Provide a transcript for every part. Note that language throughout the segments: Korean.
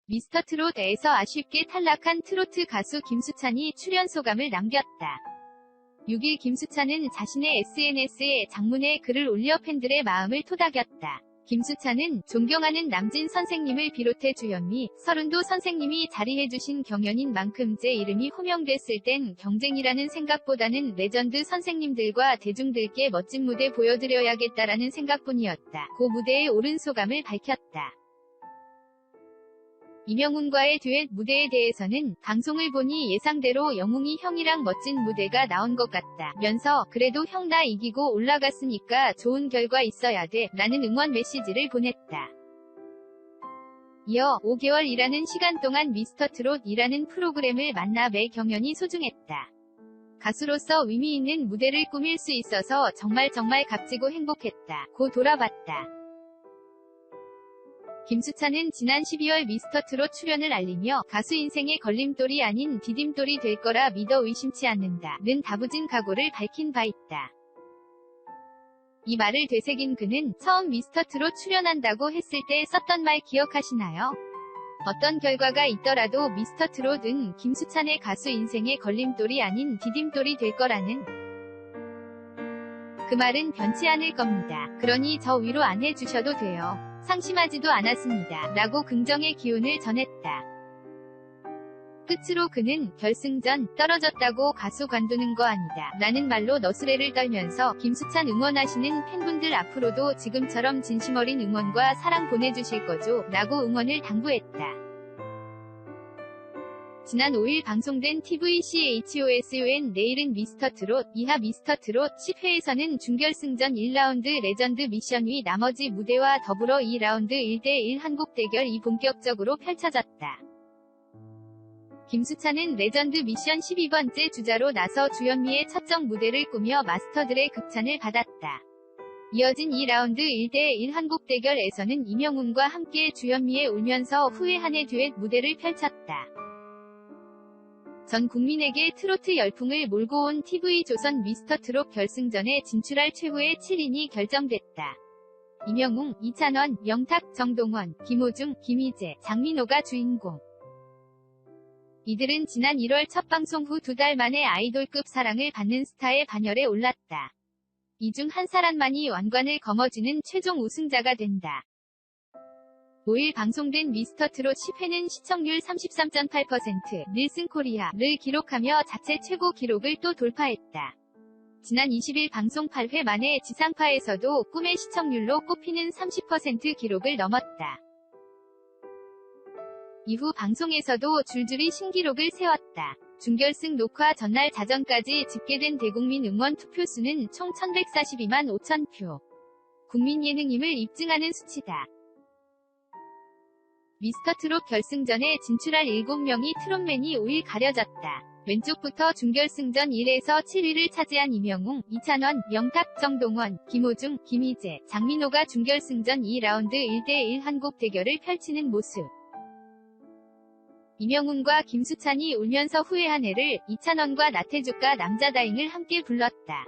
미스터트롯에서 아쉽게 탈락한 트로트 가수 김수찬이 출연 소감을 남겼다. 6일 김수찬은 자신의 SNS에 장문의 글을 올려 팬들의 마음을 토닥였다. 김수찬은 존경하는 남진 선생님을 비롯해 주현미, 서른도 선생님이 자리해주신 경연인 만큼 제 이름이 호명됐을 땐 경쟁이라는 생각보다는 레전드 선생님들과 대중들께 멋진 무대 보여드려야겠다라는 생각뿐이었다. 고 무대에 오른 소감을 밝혔다. 이명웅과의 듀엣 무대에 대해서는 방송을 보니 예상대로 영웅이 형이랑 멋진 무대가 나온 것 같다 면서 그래도 형 나 이기고 올라갔으니까 좋은 결과 있어야 돼 라는 응원 메시지를 보냈다. 이어 5개월이라는 시간 동안 미스터트롯이라는 프로그램을 만나 매 경연이 소중했다. 가수로서 의미 있는 무대를 꾸밀 수 있어서 정말 값지고 행복했다. 고 돌아봤다. 김수찬은 지난 12월 미스터트롯 출연을 알리며 가수 인생의 걸림돌이 아닌 디딤돌이 될 거라 믿어 의심치 않는다 는 다부진 각오를 밝힌 바 있다. 이 말을 되새긴 그는 처음 미스터트롯 출연한다고 했을 때 썼던 말 기억하시나요? 어떤 결과가 있더라도 미스터트롯은 김수찬의 가수 인생의 걸림돌이 아닌 디딤돌이 될 거라는 그 말은 변치 않을 겁니다. 그러니 저 위로 안 해주셔도 돼요. 상심하지도 않았습니다. 라고 긍정의 기운을 전했다. 끝으로 그는 결승전 떨어졌다고 가수 관두는 거 아니다 라는 말로 너스레를 떨면서 김수찬 응원하시는 팬분들 앞으로도 지금처럼 진심 어린 응원과 사랑 보내주실 거죠? 라고 응원을 당부했다. 지난 5일 방송된 TVCHOSUN 내일은 미스터트롯, 이하 미스터트롯 10회에서는 준결승전 1라운드 레전드 미션 위 나머지 무대와 더불어 2라운드 1대1 한국 대결이 본격적으로 펼쳐졌다. 김수찬은 레전드 미션 12번째 주자로 나서 주현미의 첫정 무대를 꾸며 마스터들의 극찬을 받았다. 이어진 2라운드 1대1 한국 대결에서는 이명웅과 함께 주현미의 울면서 후회하네 듀엣 무대를 펼쳤다. 전 국민에게 트로트 열풍을 몰고 온 TV조선 미스터트롯 결승전에 진출할 최후의 7인이 결정됐다. 이명웅, 이찬원, 영탁, 정동원, 김호중, 김희재, 장민호가 주인공. 이들은 지난 1월 첫 방송 후 2달 만에 아이돌급 사랑을 받는 스타의 반열에 올랐다. 이 중 한 사람만이 왕관을 거머쥐는 최종 우승자가 된다. 5일 방송된 미스터트롯 10회는 시청률 33.8%, 닐슨 코리아를 기록하며 자체 최고 기록을 또 돌파했다. 지난 20일 방송 8회 만에 지상파에서도 꿈의 시청률로 꼽히는 30% 기록을 넘었다. 이후 방송에서도 줄줄이 신기록을 세웠다. 준결승 녹화 전날 자정까지 집계된 대국민 응원 투표수는 총 1142만 5천 표. 국민 예능임을 입증하는 수치다. 미스터트롯 결승전에 진출할 7명이 트롯맨이 5일 가려졌다. 왼쪽부터 준결승전 1에서 7위를 차지한 이명웅, 이찬원, 영탁, 정동원, 김호중, 김희재, 장민호가 준결승전 2라운드 1대1 한국 대결을 펼치는 모습. 이명웅과 김수찬이 울면서 후회한 해를, 이찬원과 나태주가 남자다잉을 함께 불렀다.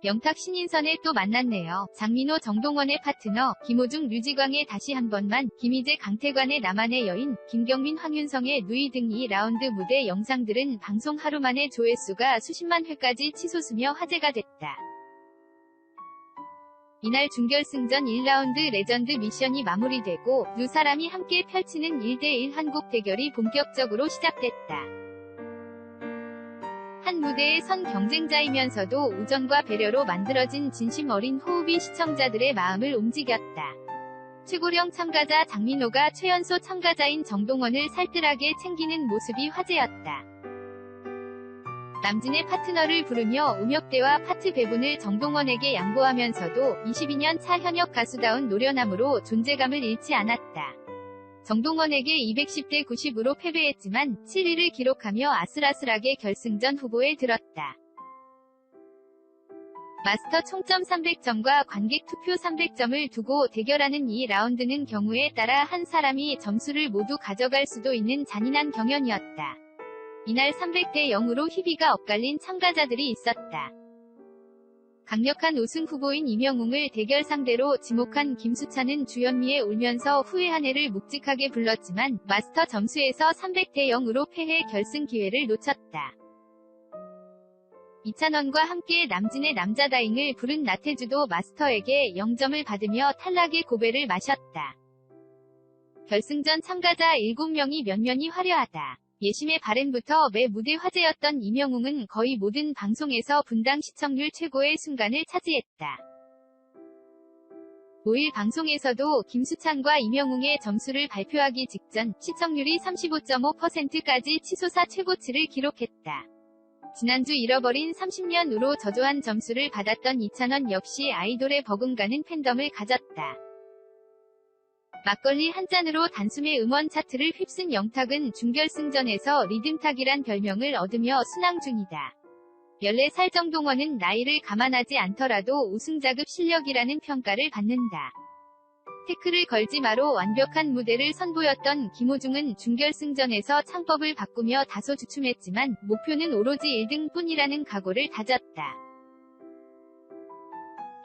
영탁 신인선에 또 만났네요. 장민호 정동원의 파트너, 김호중 류지광의 다시 한 번만, 김희재 강태관의 나만의 여인, 김경민 황윤성의 누이 등 2라운드 무대 영상들은 방송 하루 만에 조회수가 수십만 회까지 치솟으며 화제가 됐다. 이날 준결승전 1라운드 레전드 미션이 마무리되고 두 사람이 함께 펼치는 1대1 한국 대결이 본격적으로 시작됐다. 한 무대에 선 경쟁자이면서도 우정과 배려로 만들어진 진심 어린 호흡이 시청자들의 마음을 움직였다. 최고령 참가자 장민호가 최연소 참가자인 정동원을 살뜰하게 챙기는 모습이 화제였다. 남진의 파트너를 부르며 음역대와 파트 배분을 정동원에게 양보하면서도 22년 차 현역 가수다운 노련함으로 존재감을 잃지 않았다. 정동원에게 210대 90으로 패배했지만 7위를 기록하며 아슬아슬하게 결승전 후보에 들었다. 마스터 총점 300점과 관객 투표 300점을 두고 대결하는 2라운드는 경우에 따라 한 사람이 점수를 모두 가져갈 수도 있는 잔인한 경연이었다. 이날 300대 0으로 희비가 엇갈린 참가자들이 있었다. 강력한 우승 후보인 임영웅을 대결 상대로 지목한 김수찬은 주현미에 울면서 후회 한 해를 묵직하게 불렀지만 마스터 점수에서 300대 0으로 패해 결승 기회를 놓쳤다. 이찬원과 함께 남진의 남자다잉을 부른 나태주도 마스터에게 0점을 받으며 탈락의 고배를 마셨다. 결승전 참가자 7명이 면면이 화려하다. 예심의 발엔부터 매 무대 화제였던 임영웅은 거의 모든 방송에서 분당 시청률 최고의 순간을 차지했다. 5일 방송에서도 김수찬과 임영웅의 점수를 발표하기 직전 시청률이 35.5%까지 치솟아 최고치를 기록했다. 지난주 잃어버린 30년으로 저조한 점수를 받았던 이찬원 역시 아이돌에 버금가는 팬덤을 가졌다. 막걸리 한 잔으로 단숨에 음원 차트를 휩쓴 영탁은 준결승전에서 리듬탁이란 별명을 얻으며 순항 중이다. 14살 정동원은 나이를 감안하지 않더라도 우승자급 실력이라는 평가를 받는다. 태클을 걸지 마로 완벽한 무대를 선보였던 김호중은 준결승전에서 창법을 바꾸며 다소 주춤했지만 목표는 오로지 1등 뿐이라는 각오를 다졌다.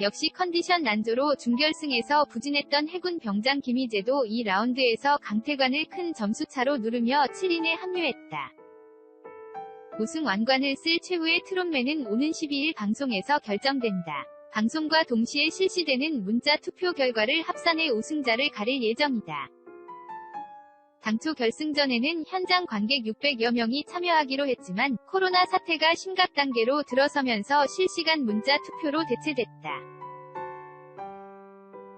역시 컨디션 난조로 준결승에서 부진했던 해군 병장 김희재도 2라운드에서 강태관을 큰 점수차로 누르며 7인에 합류했다. 우승 왕관을 쓸 최후의 트롯맨은 오는 12일 방송에서 결정된다. 방송과 동시에 실시되는 문자 투표 결과를 합산해 우승자를 가릴 예정이다. 당초 결승전에는 현장 관객 600여 명이 참여하기로 했지만 코로나 사태가 심각 단계로 들어서면서 실시간 문자 투표로 대체됐다.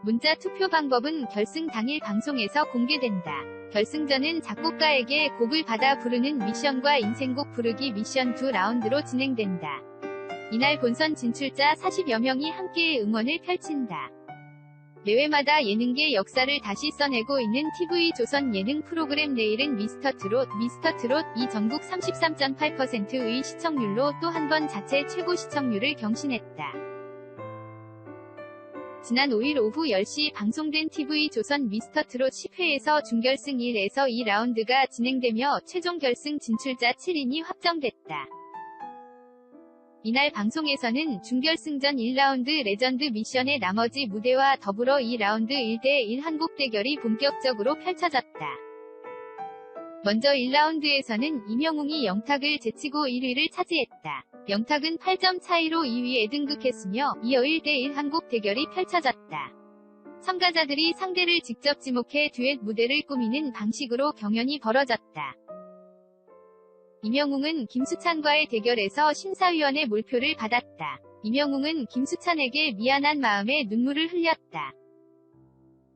문자 투표 방법은 결승 당일 방송에서 공개된다. 결승전은 작곡가에게 곡을 받아 부르는 미션과 인생곡 부르기 미션 2라운드로 진행된다. 이날 본선 진출자 40여 명이 함께 응원을 펼친다. 매회마다 예능계 역사를 다시 써내고 있는 TV조선 예능 프로그램 내일은 미스터트롯 이 전국 33.8%의 시청률로 또 한 번 자체 최고 시청률을 경신했다. 지난 5일 오후 10시 방송된 TV조선 미스터트롯 10회에서 준결승 1에서 2라운드가 진행되며 최종 결승 진출자 7인이 확정됐다. 이날 방송에서는 준결승전 1라운드 레전드 미션의 나머지 무대와 더불어 2라운드 1대1 한국 대결이 본격적으로 펼쳐졌다. 먼저 1라운드에서는 임영웅이 영탁을 제치고 1위를 차지했다. 영탁은 8점 차이로 2위에 등극했으며 이어 1대1 한국 대결이 펼쳐졌다. 참가자들이 상대를 직접 지목해 듀엣 무대를 꾸미는 방식으로 경연이 벌어졌다. 임영웅은 김수찬과의 대결에서 심사위원의 몰표를 받았다. 임영웅은 김수찬에게 미안한 마음에 눈물을 흘렸다.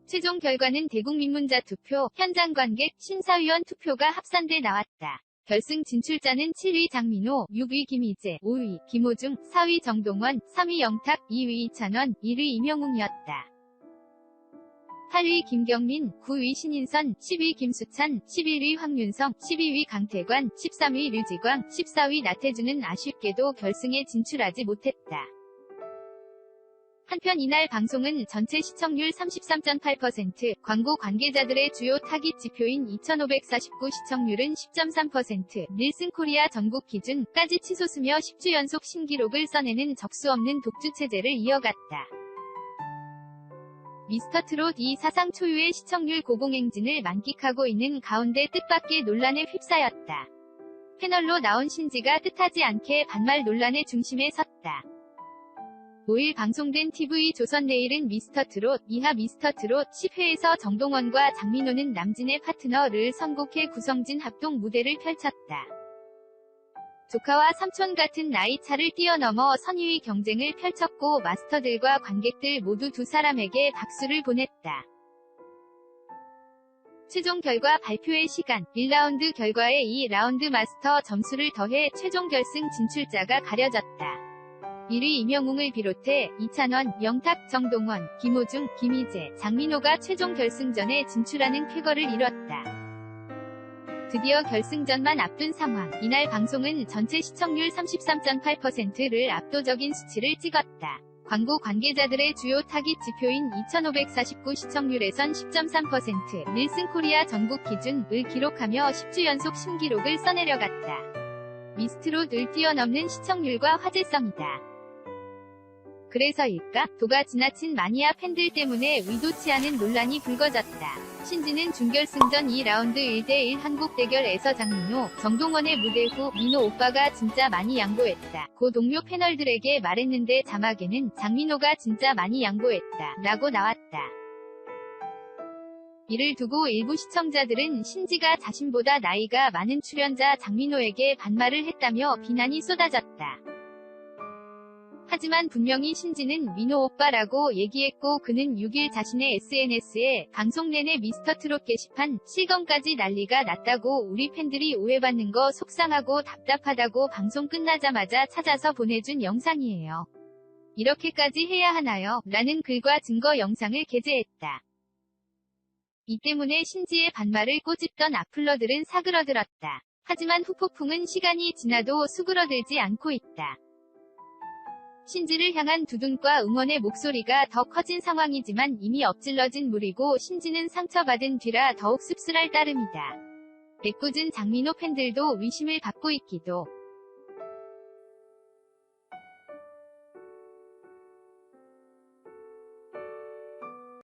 최종 결과는 대국민문자 투표, 현장 관객, 심사위원 투표가 합산돼 나왔다. 결승 진출자는 7위 장민호, 6위 김희재, 5위 김호중, 4위 정동원, 3위 영탁, 2위 이찬원, 1위 임영웅이었다. 8위 김경민, 9위 신인선, 10위 김수찬, 11위 황윤성, 12위 강태관, 13위 류지광, 14위 나태주는 아쉽게도 결승에 진출하지 못했다. 한편 이날 방송은 전체 시청률 33.8%, 광고 관계자들의 주요 타깃 지표인 2549 시청률은 10.3%, 닐슨 코리아 전국 기준까지 치솟으며 10주 연속 신기록을 써내는 적수 없는 독주 체제를 이어갔다. 미스터트롯 이 사상 초유의 시청률 고공행진을 만끽하고 있는 가운데 뜻밖의 논란에 휩싸였다. 패널로 나온 신지가 뜻하지 않게 반말 논란의 중심에 섰다. 5일 방송된 TV조선 내일은 미스터트롯, 이하 미스터트롯 10회에서 정동원과 장민호는 남진의 파트너를 선곡해 구성진 합동 무대를 펼쳤다. 조카와 삼촌 같은 나이 차를 뛰어넘어 선의의 경쟁을 펼쳤고 마스터들과 관객들 모두 두 사람에게 박수를 보냈다. 최종 결과 발표의 시간, 1라운드 결과에 2라운드 마스터 점수를 더해 최종 결승 진출자가 가려졌다. 1위 임영웅을 비롯해 이찬원, 영탁, 정동원, 김호중, 김희재, 장민호가 최종 결승전에 진출하는 쾌거를 이뤘다. 드디어 결승전만 앞둔 상황. 이날 방송은 전체 시청률 33.8%를 압도적인 수치를 찍었다. 광고 관계자들의 주요 타깃 지표인 2549 시청률에선 10.3%, 닐슨 코리아 전국 기준을 기록하며 10주 연속 신기록을 써내려갔다. 미스트롯을 뛰어넘는 시청률과 화제성이다. 그래서일까? 도가 지나친 마니아 팬들 때문에 의도치 않은 논란이 불거졌다. 신지는 준결승전 2라운드 1대1 한국 대결에서 장민호, 정동원의 무대 후 민호 오빠가 진짜 많이 양보했다. 고 동료 패널들에게 말했는데 자막에는 장민호가 진짜 많이 양보했다. 라고 나왔다. 이를 두고 일부 시청자들은 신지가 자신보다 나이가 많은 출연자 장민호에게 반말을 했다며 비난이 쏟아졌다. 하지만 분명히 신지는 민호 오빠라고 얘기했고 그는 6일 자신의 SNS에 방송 내내 미스터트롯 게시판 실검까지 난리가 났다고 우리 팬들이 오해받는 거 속상하고 답답하다고 방송 끝나자마자 찾아서 보내준 영상이에요. 이렇게까지 해야 하나요? 라는 글과 증거 영상을 게재했다. 이 때문에 신지의 반말을 꼬집던 악플러들은 사그러들었다. 하지만 후폭풍은 시간이 지나도 수그러들지 않고 있다. 신지를 향한 두둔과 응원의 목소리가 더 커진 상황이지만 이미 엎질러진 물이고 신지는 상처받은 뒤라 더욱 씁쓸할 따름이다. 애꿎은 장민호 팬들도 의심을 받고 있기도